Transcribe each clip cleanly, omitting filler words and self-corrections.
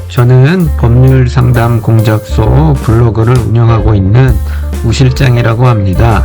저는 법률상담 공작소 블로그를 운영하고 있는 우실장이라고 합니다.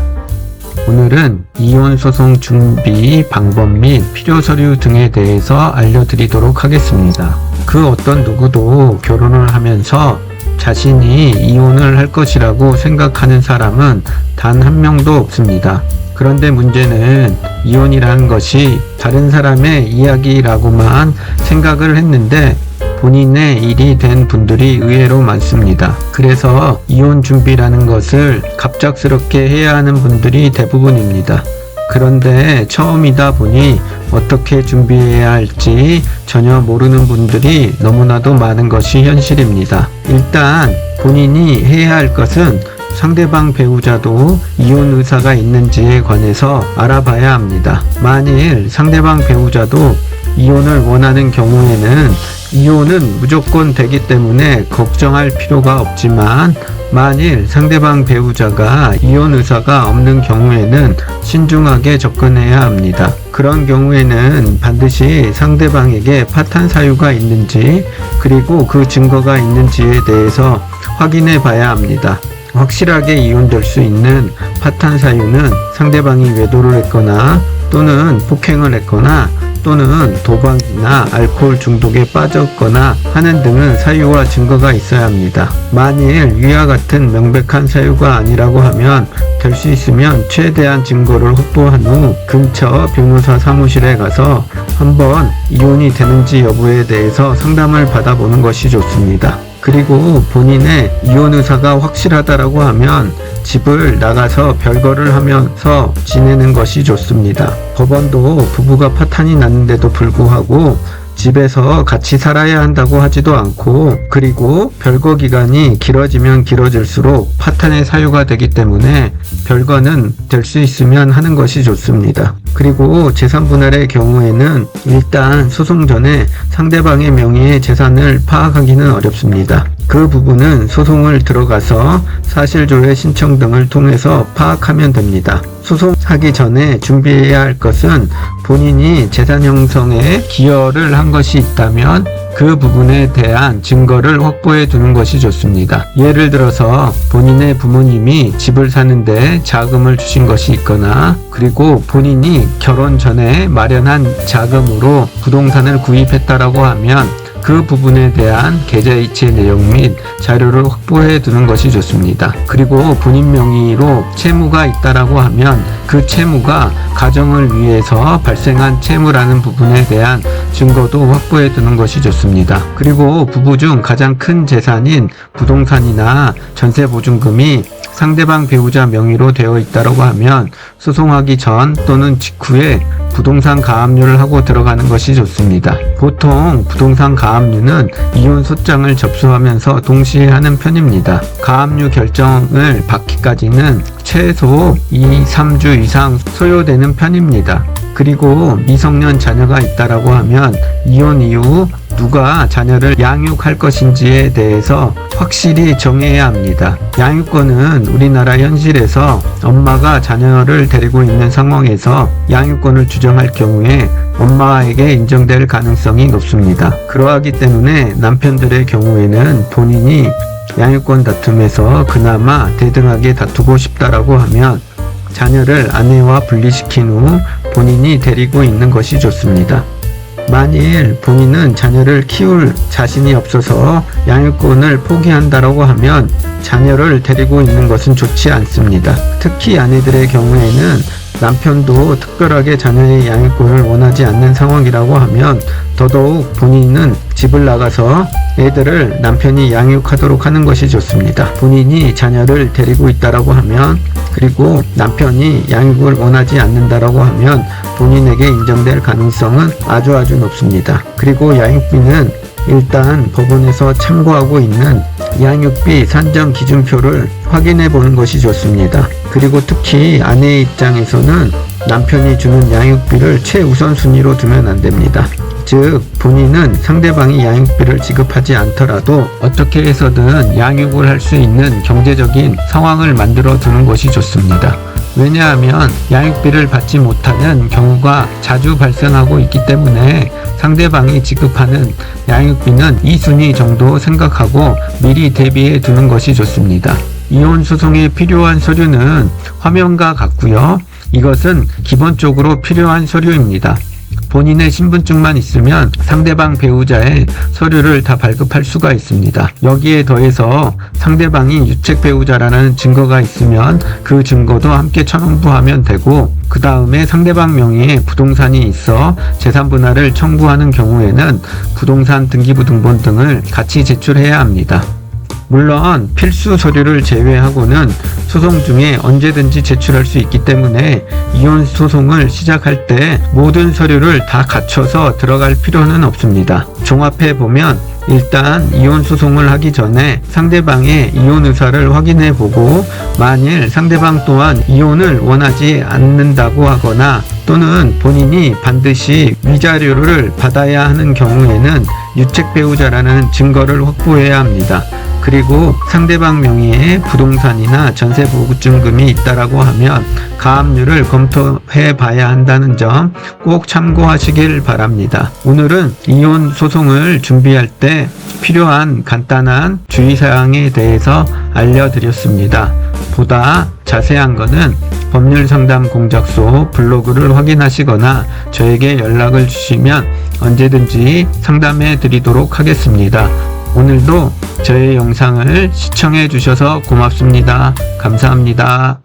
오늘은 이혼소송 준비 방법 및 필요서류 등에 대해서 알려드리도록 하겠습니다. 그 어떤 누구도 결혼을 하면서 자신이 이혼을 할 것이라고 생각하는 사람은 단 한 명도 없습니다. 그런데 문제는 이혼이라는 것이 다른 사람의 이야기라고만 생각을 했는데 본인의 일이 된 분들이 의외로 많습니다. 그래서 이혼 준비라는 것을 갑작스럽게 해야 하는 분들이 대부분입니다. 그런데 처음이다 보니 어떻게 준비해야 할지 전혀 모르는 분들이 너무나도 많은 것이 현실입니다. 일단 본인이 해야 할 것은 상대방 배우자도 이혼 의사가 있는지에 관해서 알아봐야 합니다. 만일 상대방 배우자도 이혼을 원하는 경우에는 이혼은 무조건 되기 때문에 걱정할 필요가 없지만 만일 상대방 배우자가 이혼 의사가 없는 경우에는 신중하게 접근해야 합니다. 그런 경우에는 반드시 상대방에게 파탄 사유가 있는지 그리고 그 증거가 있는지에 대해서 확인해 봐야 합니다. 확실하게 이혼될 수 있는 파탄 사유는 상대방이 외도를 했거나 또는 폭행을 했거나 또는 도박이나 알코올 중독에 빠졌거나 하는 등은 사유와 증거가 있어야 합니다. 만일 위와 같은 명백한 사유가 아니라고 하면 될 수 있으면 최대한 증거를 확보한 후 근처 변호사 사무실에 가서 한번 이혼이 되는지 여부에 대해서 상담을 받아보는 것이 좋습니다. 그리고 본인의 이혼 의사가 확실하다라고 하면 집을 나가서 별거를 하면서 지내는 것이 좋습니다. 법원도 부부가 파탄이 났는데도 불구하고 집에서 같이 살아야 한다고 하지도 않고 그리고 별거 기간이 길어지면 길어질수록 파탄의 사유가 되기 때문에 별거는 될 수 있으면 하는 것이 좋습니다. 그리고 재산분할의 경우에는 일단 소송 전에 상대방의 명의의 재산을 파악하기는 어렵습니다. 그 부분은 소송을 들어가서 사실조회 신청 등을 통해서 파악하면 됩니다. 소송하기 전에 준비해야 할 것은 본인이 재산 형성에 기여를 한 것이 있다면 그 부분에 대한 증거를 확보해 두는 것이 좋습니다. 예를 들어서 본인의 부모님이 집을 사는데 자금을 주신 것이 있거나 그리고 본인이 결혼 전에 마련한 자금으로 부동산을 구입했다라고 하면 그 부분에 대한 계좌이체 내용 및 자료를 확보해 두는 것이 좋습니다. 그리고 본인 명의로 채무가 있다라고 하면 그 채무가 가정을 위해서 발생한 채무라는 부분에 대한 증거도 확보해 두는 것이 좋습니다. 그리고 부부 중 가장 큰 재산인 부동산이나 전세보증금이 상대방 배우자 명의로 되어 있다고 하면 소송하기 전 또는 직후에 부동산 가압류를 하고 들어가는 것이 좋습니다. 보통 부동산 가압류는 이혼 소장을 접수하면서 동시에 하는 편입니다. 가압류 결정을 받기까지는 최소 2-3주 이상 소요되는 편입니다. 그리고 미성년 자녀가 있다라고 하면 이혼 이후 누가 자녀를 양육할 것인지에 대해서 확실히 정해야 합니다. 양육권은 우리나라 현실에서 엄마가 자녀를 데리고 있는 상황에서 양육권을 주정할 경우에 엄마에게 인정될 가능성이 높습니다. 그러하기 때문에 남편들의 경우에는 본인이 양육권 다툼에서 그나마 대등하게 다투고 싶다라고 하면 자녀를 아내와 분리시킨 후 본인이 데리고 있는 것이 좋습니다. 만일 본인은 자녀를 키울 자신이 없어서 양육권을 포기한다라고 하면 자녀를 데리고 있는 것은 좋지 않습니다. 특히 아내들의 경우에는 남편도 특별하게 자녀의 양육권을 원하지 않는 상황이라고 하면 더더욱 본인은 집을 나가서 애들을 남편이 양육하도록 하는 것이 좋습니다. 본인이 자녀를 데리고 있다라고 하면 그리고 남편이 양육을 원하지 않는다라고 하면 본인에게 인정될 가능성은 아주 높습니다. 그리고 양육비는 일단 법원에서 참고하고 있는 양육비 산정 기준표를 확인해 보는 것이 좋습니다. 그리고 특히 아내의 입장에서는 남편이 주는 양육비를 최우선 순위로 두면 안 됩니다. 즉 본인은 상대방이 양육비를 지급하지 않더라도 어떻게 해서든 양육을 할 수 있는 경제적인 상황을 만들어 두는 것이 좋습니다. 왜냐하면 양육비를 받지 못하는 경우가 자주 발생하고 있기 때문에 상대방이 지급하는 양육비는 2순위 정도 생각하고 미리 대비해 두는 것이 좋습니다. 이혼 소송에 필요한 서류는 화면과 같고요. 이것은 기본적으로 필요한 서류입니다. 본인의 신분증만 있으면 상대방 배우자의 서류를 다 발급할 수가 있습니다. 여기에 더해서 상대방이 유책 배우자라는 증거가 있으면 그 증거도 함께 첨부하면 되고, 그 다음에 상대방 명의의 부동산이 있어 재산 분할을 청구하는 경우에는 부동산 등기부등본 등을 같이 제출해야 합니다. 물론 필수 서류를 제외하고는 소송 중에 언제든지 제출할 수 있기 때문에 이혼 소송을 시작할 때 모든 서류를 다 갖춰서 들어갈 필요는 없습니다. 종합해 보면 일단 이혼 소송을 하기 전에 상대방의 이혼 의사를 확인해 보고, 만일 상대방 또한 이혼을 원하지 않는다고 하거나 또는 본인이 반드시 위자료를 받아야 하는 경우에는 유책 배우자라는 증거를 확보해야 합니다. 그리고 상대방 명의의 부동산이나 전세 보증금이 있다라고 하면 가압류를 검토해 봐야 한다는 점 꼭 참고하시길 바랍니다. 오늘은 이혼 소송을 준비할 때 필요한 간단한 주의사항에 대해서 알려드렸습니다. 보다 자세한 것은 법률상담공작소 블로그를 확인하시거나 저에게 연락을 주시면 언제든지 상담해 드리도록 하겠습니다. 오늘도 저의 영상을 시청해 주셔서 고맙습니다. 감사합니다.